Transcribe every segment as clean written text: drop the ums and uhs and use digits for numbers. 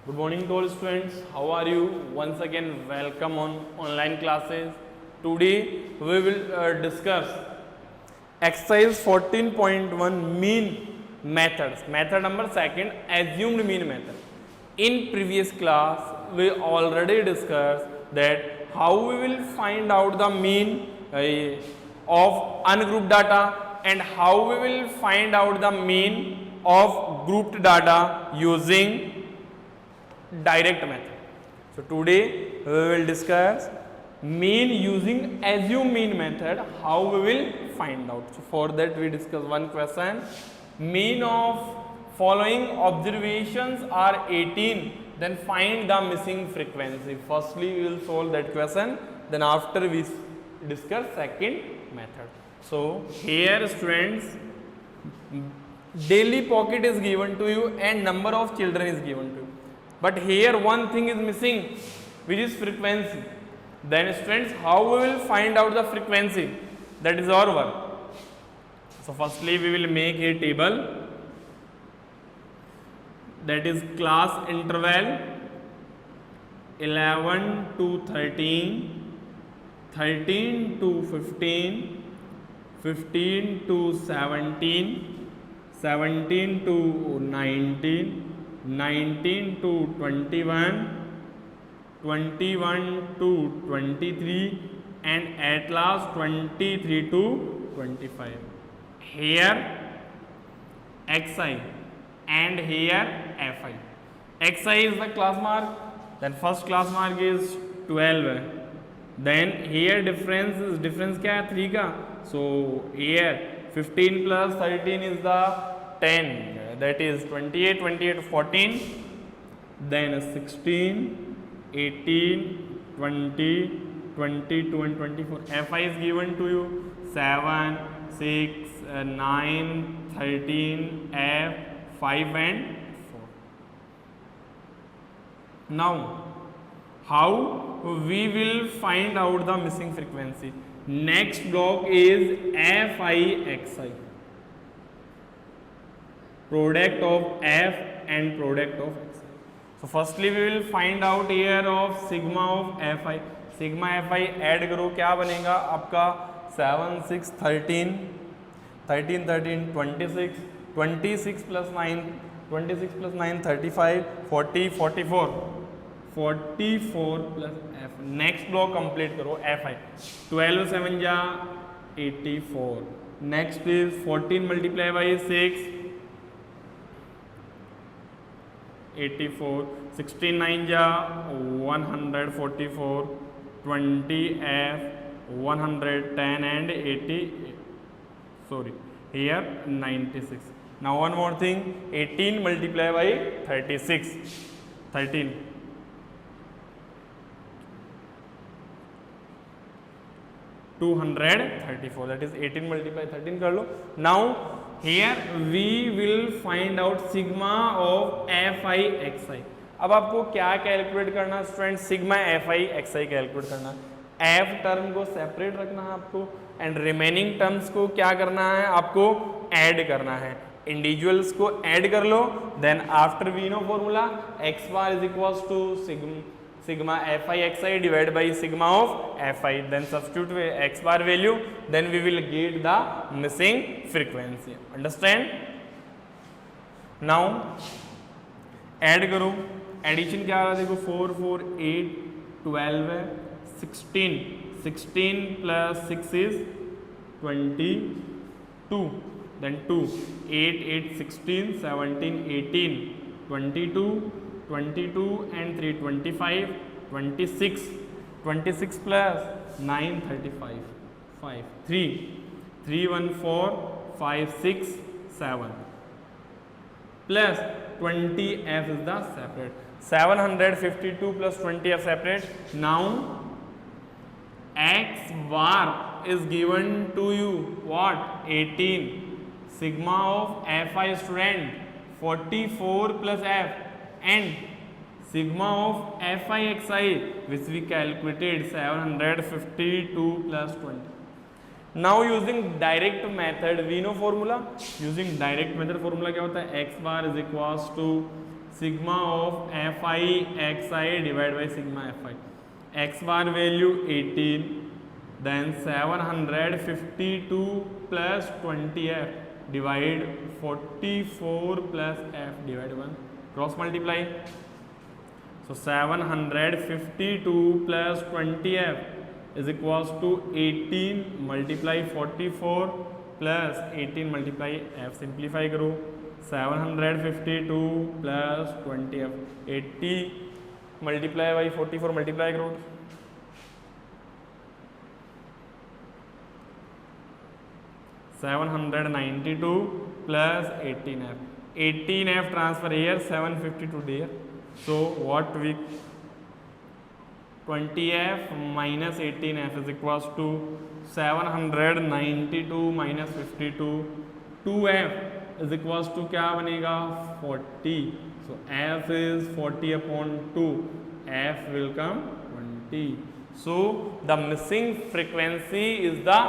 Good morning to all students. How are you? Once again, welcome on online classes. Today we will discuss exercise 14.1 mean methods. Method number second, assumed mean method. In previous class, we already discussed that how we will find out the mean of ungrouped data and how we will find out the mean of grouped data using direct method. So today we will discuss mean using assume mean method, how we will find out. So for that we discuss one question. Mean of following observations are 18, then find the missing frequency. Firstly we will solve that question, then after we discuss second method. So here students, daily pocket is given to you and number of children is given to you. But here one thing is missing, which is frequency. Then students, how we will find out the frequency? That is our work. So firstly we will make a table, that is class interval 11 to 13, 13 to 15, 15 to 17, 17 to 19, 19 to 21, 21 to 23, and at last 23 to 25. Here xi and here fi. Xi is the class mark, then first class mark is 12. Then here difference क्या है 3 का, so here 15 plus 13 is the 10, that is 28, 28 14, then 16, 18, 20, 22 and 24. Fi is given to you 7, 6, 9, 13, F, 5 and 4. Now, how we will find out the missing frequency? Next block is Fi xi. Product of f and product of x. So firstly we will find out here of sigma of fi. Sigma fi add करो क्या बनेगा आपका 7, 6, 13, 13, 13, 26, 26 plus 9, 26 plus 9, 35, 40, 44, 44 plus f. Next block complete करो fi. 12 7 जा 84. Next is 14 multiply by 6. 84, 16 9 ja 144, 20 f 110 and 80, sorry here 96. Now one more thing, 18 multiply by 36, 13, 234, that is 18 multiply 13 कर लो. Now here we will find out sigma of fi xi. अब आपको क्या calculate करना है student? Sigma fi xi calculate करना है. f term को separate रखना है आपको एंड रिमेनिंग टर्म्स को क्या करना है आपको? ऐड करना है. इंडिविजुअल्स को ऐड कर लो, then after we know formula x bar is equals to sigma fi xi divided by sigma of fi, then substitute x bar value, then we will get the missing frequency. Understand? Now add करो, addition क्या आ रहा है देखो 4 4 8 12 16, 16 plus 6 is 22, then 2 8 8 16 17 18 22 22 and 3 25 26 26 plus 9 35 5 3 3 1 4 5 6 7 plus 20 f is the separate. 752 plus 20 f separate. Now x bar is given to you what? 18. Sigma of fi student 44 plus f and sigma of fi xi which we calculated 752 plus 20. Now using direct method we know formula. Using direct method formula क्या होता है? x bar is equals to sigma of fi xi divided by sigma fi. X bar value 18, then 752 plus 20f divide 44 plus f divided 1, cross multiply. So 752 plus 20f is equals to 18 multiply 44 plus 18 multiply f. Simplify करो. 752 plus 20f, 80 multiply by 44 multiply करो. 792 plus 18f. 18f transfer here, 752 there. So what we 20f minus 18f is equals to 792 minus 52. 2f is equals to क्या बनेगा 40. So f is 40 upon 2. F will come 20. So the missing frequency is the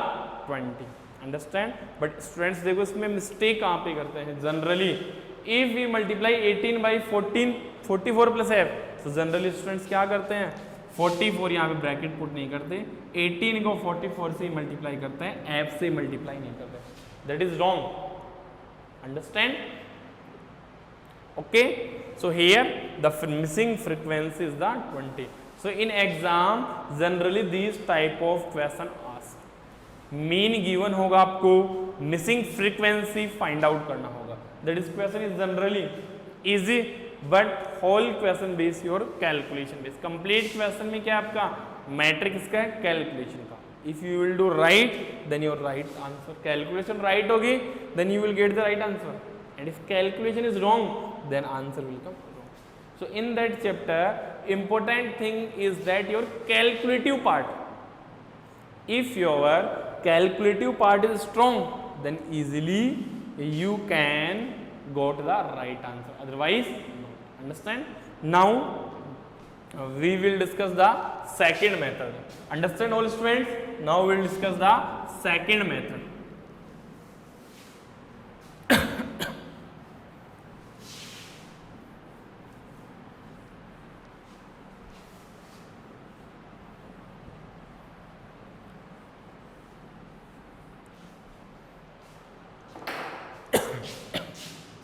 20. Understand. But students देखो इसमें mistake कहाँ पे करते हैं generally. If we multiply 18 by 14 44 plus f, तो generally students क्या करते हैं 44 यहाँ पे ब्रैकेट पुट नहीं करते, 18 को 44 से ही मल्टीप्लाई करते हैं, एफ से मल्टीप्लाई नहीं करते. That is wrong. Understand. Okay. So here the missing frequency is the 20. So in exam generally this type of question mean given होगा, आपको मिसिंग फ्रीक्वेंसी फाइंड आउट करना होगा. That is question is generally easy, but whole question base your calculation base. Complete question में क्या आपका metric इसका है calculation का. If you will do right then your right answer. Calculation right होगी then you will get the right answer, and if calculation is wrong then answer will come wrong. So in that chapter important thing is that your calculative part. If your calculative part is strong, then easily you can go to the right answer. Otherwise, no. Understand? Now we will discuss the second method. Understand all students? Now we will discuss the second method.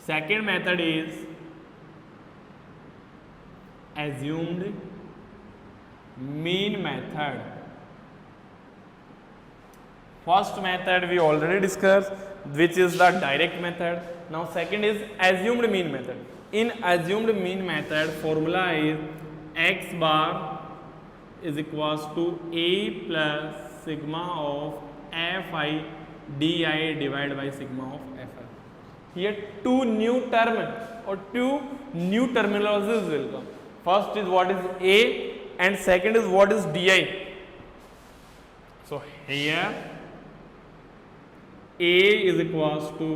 Second method is assumed mean method. First method we already discussed, which is the direct method. Now second is assumed mean method. In assumed mean method, formula is x bar is equals to a plus sigma of fi di divided by sigma of fi. Here two new term or two new terminologies will come. First is what is a and second is what is di. So here a is equals to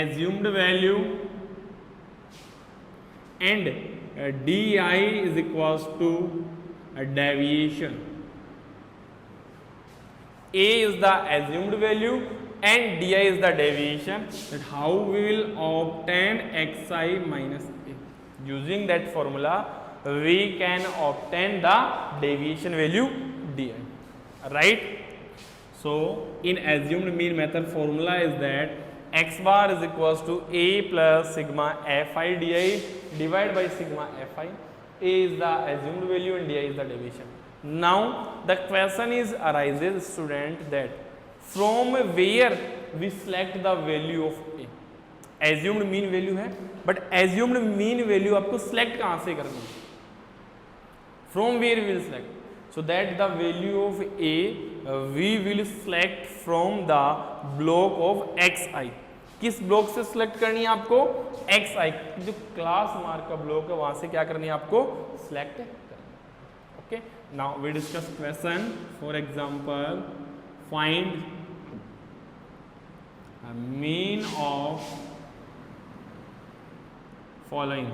assumed value and di is equals to a deviation. A is the assumed value and di is the deviation. That how we will obtain xi minus a. Using that formula we can obtain the deviation value di. Right? So in assumed mean method, formula is that x bar is equals to a plus sigma fi di divided by sigma fi. A is the assumed value and di is the deviation. Now the question is arises, student, that from where we select the value of a. assumed mean value है, but assumed mean value आपको select कहाँ से करनी है? From where we will select? So that the value of a we will select from the block of xi. किस block से select करनी है आपको? xi. जो क्लास मार्क का ब्लॉक है वहां से क्या करनी है आपको? सिलेक्ट करनी. Okay. Now we discuss question. For example, find mean of following.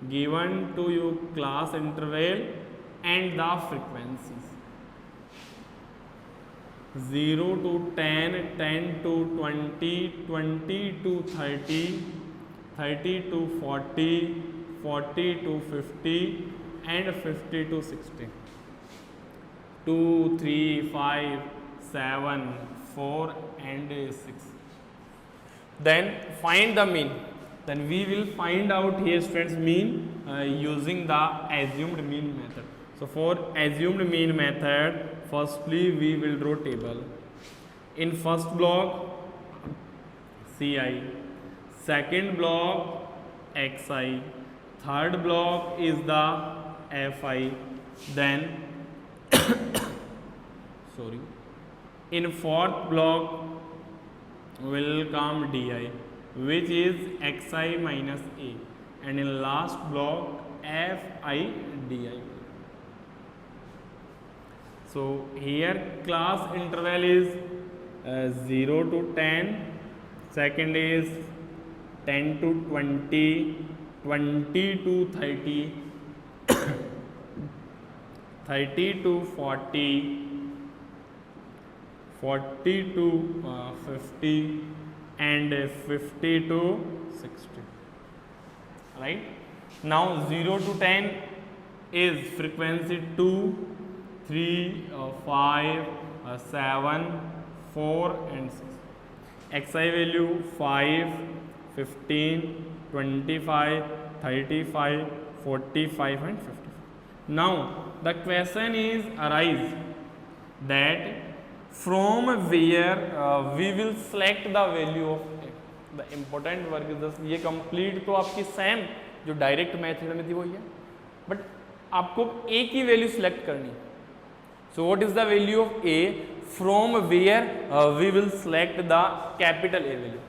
Given to you class interval and the frequencies. 0 to 10, 10 to 20, 20 to 30, 30 to 40, 40 to 50, and 50 to 60. 2, 3, 5, 7, 4, and 6. Then find the mean. Then we will find out here students mean using the assumed mean method. So for assumed mean method, firstly we will draw table. In first block CI, second block XI, third block is the FI, then sorry, in fourth block will come DI, which is XI minus A, and in last block FI DI. So here class interval is 0 to 10, second is 10 to 20, 20 to 30, 30 to 40, 40 to 50, and 50 to 60. Right? Now 0 to 10 is frequency 2, 3, 5, 7, 4, and 6. XI value 5, 15, 25, 35, 45, and 55. Now the question is arise that from where we will select the value of A. The important work is this. ये complete तो आपकी same जो direct method में थी वही है, but आपको A की value select करनी है. So what is the value of A? From where we will select the capital A value.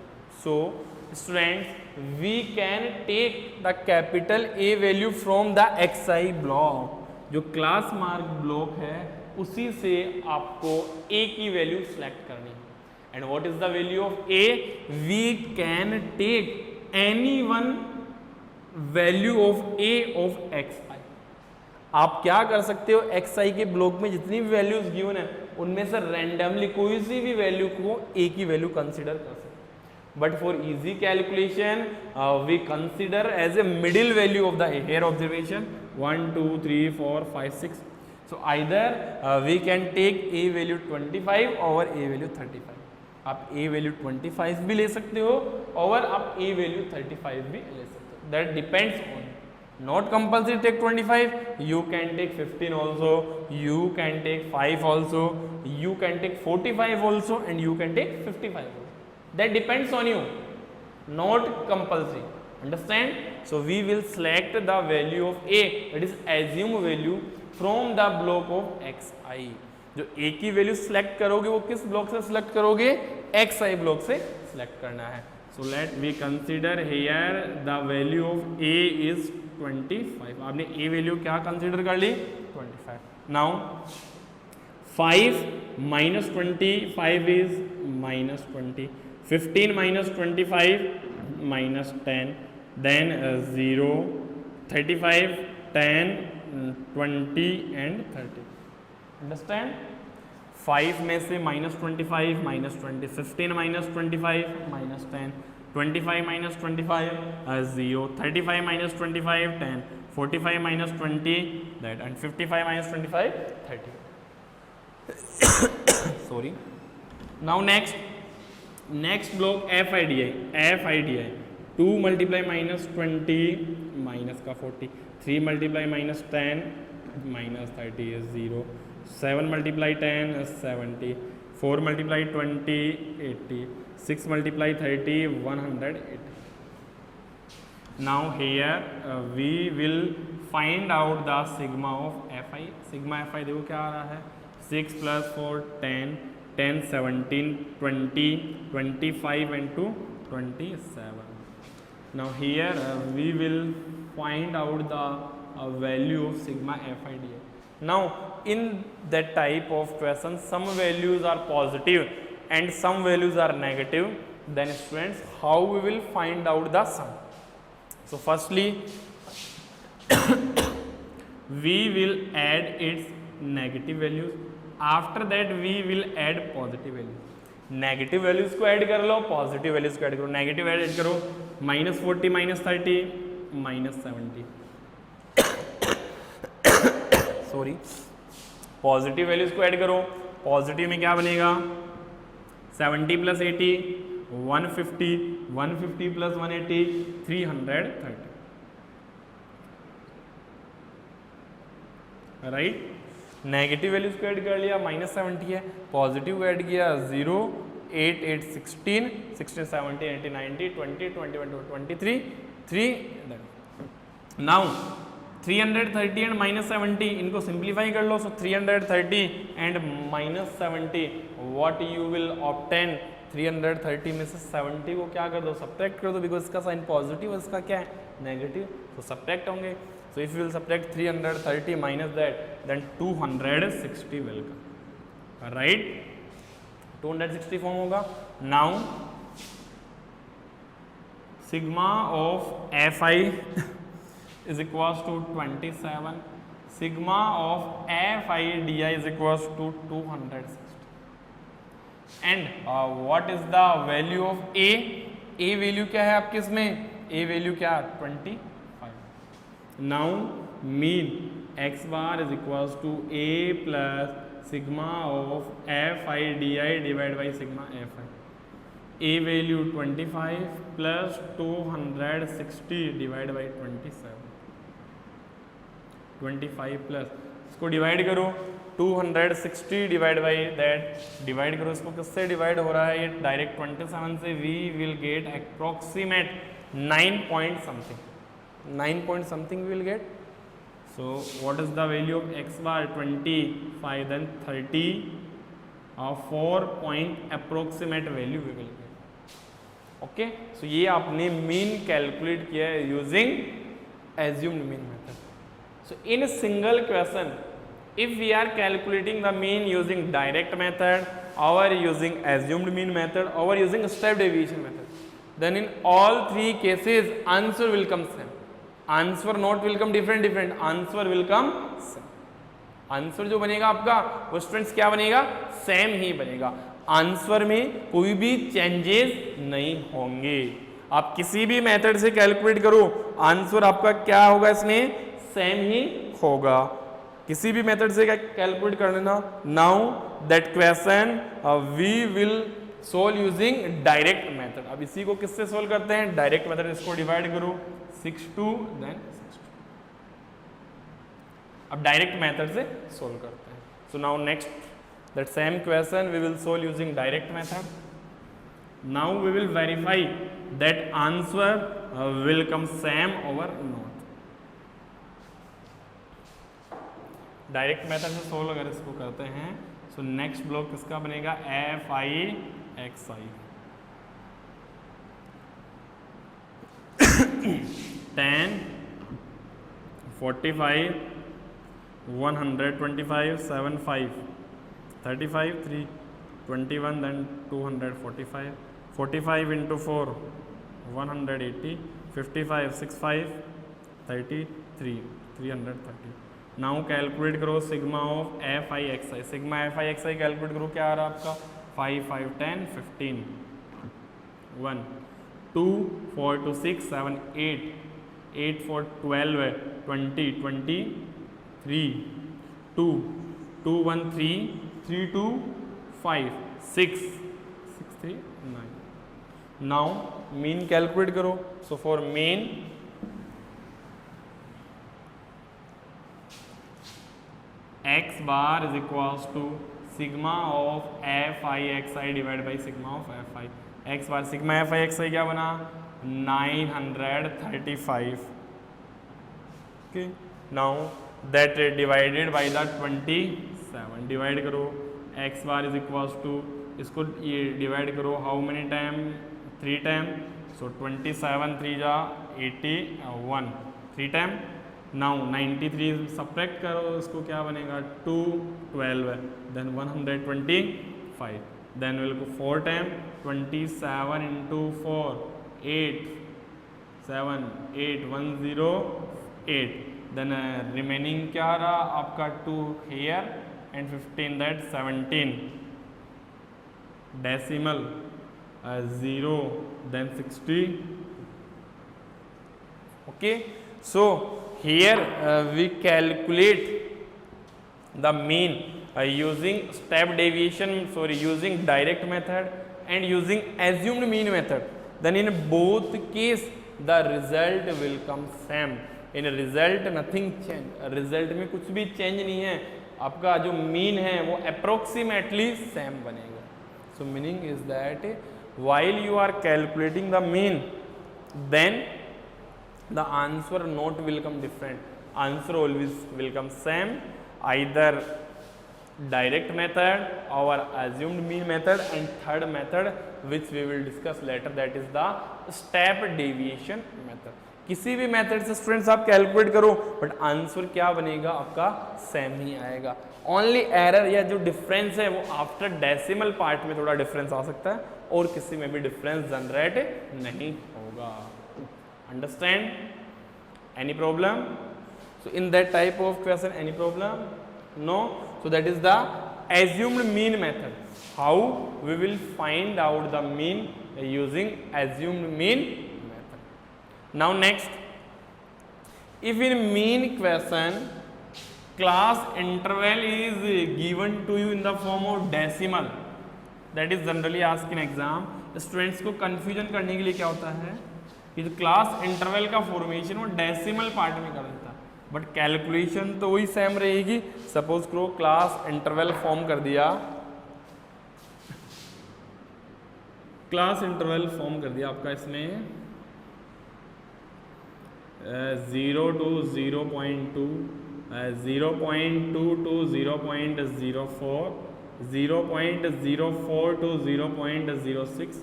So students, we can take the capital A value from the XI block. जो class mark block है उसी से आपको A की value select करनी है. And what is the value of A? We can take any one value of A of XI. आप क्या कर सकते हो, XI के ब्लॉक में जितनी भी वैल्यूज गिवन है उनमें से रैंडमली कोई सी भी वैल्यू को A की वैल्यू कंसिडर कर सकते हैं. But for easy calculation we consider as a middle value of the A. Here observation 1, 2, 3, 4, 5, 6. So either we can take A value 25 और A value 35. आप A value 25 भी ले सकते हो और आप A value 35 भी ले सकते हो. That depends on. Not compulsory take 25. You can take 15 also. You can take 5 also. You can take 45 also, and you can take 55 also. That depends on you. Not compulsory. Understand? So we will select the value of A. That is assume value from the block of XI. जो A की value select करोगे वो किस block से select करोगे? XI block से select करना है. So let we consider here the value of A is 25. आपने A वैल्यू क्या कंसीडर कर ली? 25. Now 5 minus 25 is minus 20. 15 minus 25 minus 10. Then 0, 35, 10, 20 and 30. Understand? 5 में से minus 25 minus 20, 15 minus 25 minus 10, 25 minus 25 0, 35 minus 25 10, 45 minus 20 that, and 55 minus 25 30. Sorry. Now next block FIDI. 2 multiply minus 20 minus का 40. 3 multiply minus 10 minus 30 is 0. 7 multiply 10 is 70. 4 multiply 20 80. 6 multiply 30 180. Now here we will find out the sigma of FI. Sigma FI देखो क्या आ रहा है? 6 plus 4 10, 10 17 20 25 and 2 27. Now here we will find out the value of sigma FIDI. Now in that type of question some values are positive and some values are negative. Then students, how we will find out the sum? So firstly we will add its negative values. After that we will add positive values, negative values को add कर लो, positive values को add करो, negative add करो, -40 -30 -70, sorry, positive values को add करो, positive में क्या बनेगा 70 + 80 150, 150 + 180 330, राइट। नेगेटिव वैल्यूज को ऐड कर लिया, -70 है, पॉजिटिव को ऐड किया 0 8 8 16 16 17 18 19 20 21 23 3। नाउ 330 एंड -70 इनको सिंप्लीफाई कर लो, सो 330 and -70 what you will obtain, 330 में से 70 को क्या कर दो, सब्ट्रैक्ट कर दो, बिकॉज इसका साइन पॉजिटिव है, इसका क्या है नेगेटिव, तो सब्ट्रैक्ट होंगे। So if you will subtract 330 minus that, then 260 will come, right, 260 form होगा। Now sigma of Fi is equals to 27, sigma of Fi di is equals to 260, and what is the value of A value क्या है आपके इसमें, A value क्या 25। Now mean x bar is equals to A plus sigma of Fi di divide by sigma Fi, A value 25 plus 260 divide by 27, 25 plus इसको divide करो, 260 divide by that, divide करो इसको, किससे डिवाइड हो रहा है ये डायरेक्ट 27 से, we will get approximate 9 point something we will get. So what is the value of x bar 25, then 30 और 4 point approximate value we will get. Okay, so ये आपने मीन कैलकुलेट किया है using assumed mean method. So in a single question, if we are calculating the mean using direct method or using assumed mean method or using step deviation method, then in all three cases answer will come same. Answer not will come different, answer will come same. Answer जो बनेगा आपका वो students क्या बनेगा, same ही बनेगा, answer में कोई भी चेंजेस नहीं होंगे। आप किसी भी मेथड से कैलकुलेट करो, आंसर आपका क्या होगा इसमें सेम ही होगा, किसी भी मेथड से कैलकुलेट कर लेना। Now that question we will solve using direct method. अब इसी को किससे सोल्व करते हैं, डायरेक्ट मेथड, इसको डिवाइड करो 6 2 देन 6 2, अब डायरेक्ट मेथड से सोल्व करते हैं। So now next that same question we will solve using direct method. Now we will verify that answer will come same over not. Direct method से solve अगर इसको करते हैं, सो नेक्स्ट ब्लॉक किसका बनेगा, Fi xi 10 45 125 75 35 3 21 then 245 45 into 4 180 55 65 33 330। Now calculate करो sigma of Fi xi, sigma Fi xi calculate करो, क्या आ रहा है आपका 5 5 10 15 1 2 4 2 6 7 8 8 4 12 20 23 2 2 1 3 3 2 5 6 6 3 9। नाउ मीन कैलकुलेट करो, so for mean x bar is equals to sigma of Fi xi divided by sigma of Fi x bar, sigma Fi xi क्या बना 935। okay, now that divided by the 27, divide करो x bar is equals to, इसको ये divide करो how many time 3 time, सो 27 3 जा 81 3 time. Now 93 subtract करो, इसको क्या बनेगा 212 then 125 then will go 4 time 27 into 4 8 7 8 108 then remaining क्या रहा आपका 2 here and 15, that 17. Decimal 0, then 60. Okay, so here we calculate the mean using step deviation, using direct method and using assumed mean method. Then in both case the result will come same. In result nothing change, result में कुछ भी change नहीं है, आपका जो mean है वो approximately same बनेगा. So meaning is that while you are calculating the mean, then the answer not will come different, answer always will come same, either direct method or assumed mean method, and third method which we will discuss later, that is the step deviation method. किसी भी method से students आप calculate करो but answer क्या बनेगा आपका same ही आएगा. Only error या जो डिफरेंस है वो आफ्टर डेसिमल पार्ट में थोड़ा डिफरेंस आ सकता है और किसी में भी डिफरेंस जनरेट नहीं होगा. Understand? Any problem? So in that type of question any problem? No. So that is the assumed mean method. How we will find out the mean using assumed mean method. Now next, if in mean question class interval is given to you in the form of decimal, that is generally asked in exam. Students को confusion करने के लिए क्या होता है कि जो class interval का फॉर्मेशन वो डेसिमल पार्ट में कर देता है, बट कैलकुलेशन तो वही सेम रहेगी. सपोज करो क्लास इंटरवल फॉर्म कर दिया, क्लास इंटरवल फॉर्म कर दिया आपका इसमें 0 to 0.2, 0.2 to 0.04, 0.04 to 0.06,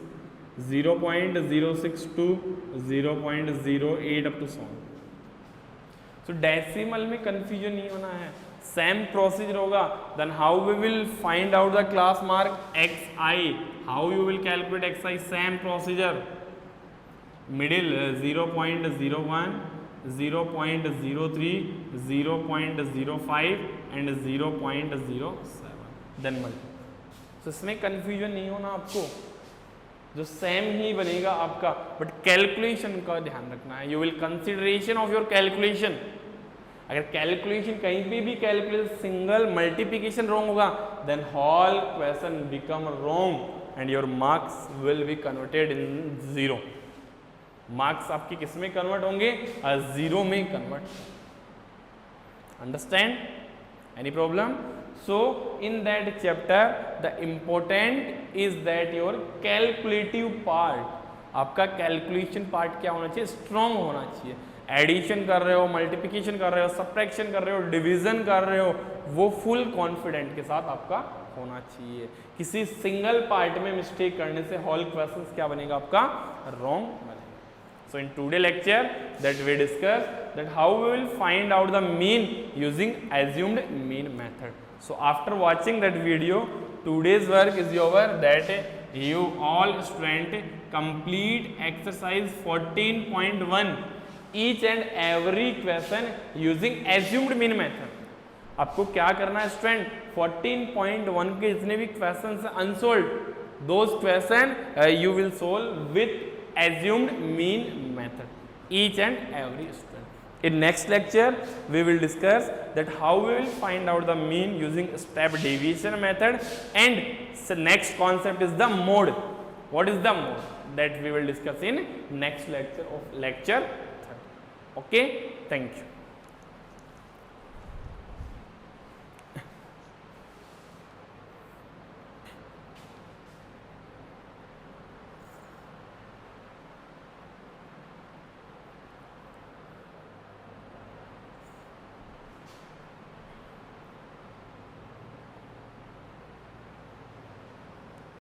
0.06 to 0.08 up to so on. तो डेसिमल में कंफ्यूजन नहीं होना है, सेम प्रोसीजर होगा. Then how we will find out the class mark x i, how you will calculate x i, same procedure. Middle 0.01, 0.03, 0.05 and 0.07, then multi. तो इसमें confusion नहीं होना आपको, जो सेम ही बनेगा आपका, बट कैलकुलेशन का ध्यान रखना है. You will consideration of your calculation. अगर कैलकुलेशन कहीं पे भी कैलकुलेशन सिंगल मल्टीप्लिकेशन रॉन्ग होगा then whole question become wrong and your marks will be converted in 0. Marks आपके किस में कन्वर्ट होंगे? 0 में convert. Understand? Any problem? So in that chapter the important is that your calculative part, आपका calculation part क्या होना चाहिए? Strong होना चाहिए. एडिशन कर रहे हो, मल्टीप्लिकेशन कर रहे हो, सब्ट्रैक्शन कर रहे हो, डिवीजन कर रहे हो, वो फुल कॉन्फिडेंट के साथ आपका होना चाहिए. किसी सिंगल पार्ट में मिस्टेक करने से होल क्वेश्चंस क्या बनेगा आपका? रॉन्ग बनेगा. So in today lecture that we discuss that how we will find out the mean using assumed mean method. So after watching that video, today's work is over, that you all student complete exercise 14.1 each and every question using assumed mean method. आपको क्या करना है student? 14.1 के जितने भी question unsolved, those question you will solve with assumed mean method, each and every student. In next lecture we will discuss that how we will find out the mean using step deviation method, and the next concept is the mode. What is the mode? That we will discuss in next lecture of lecture 30. Okay, thank you.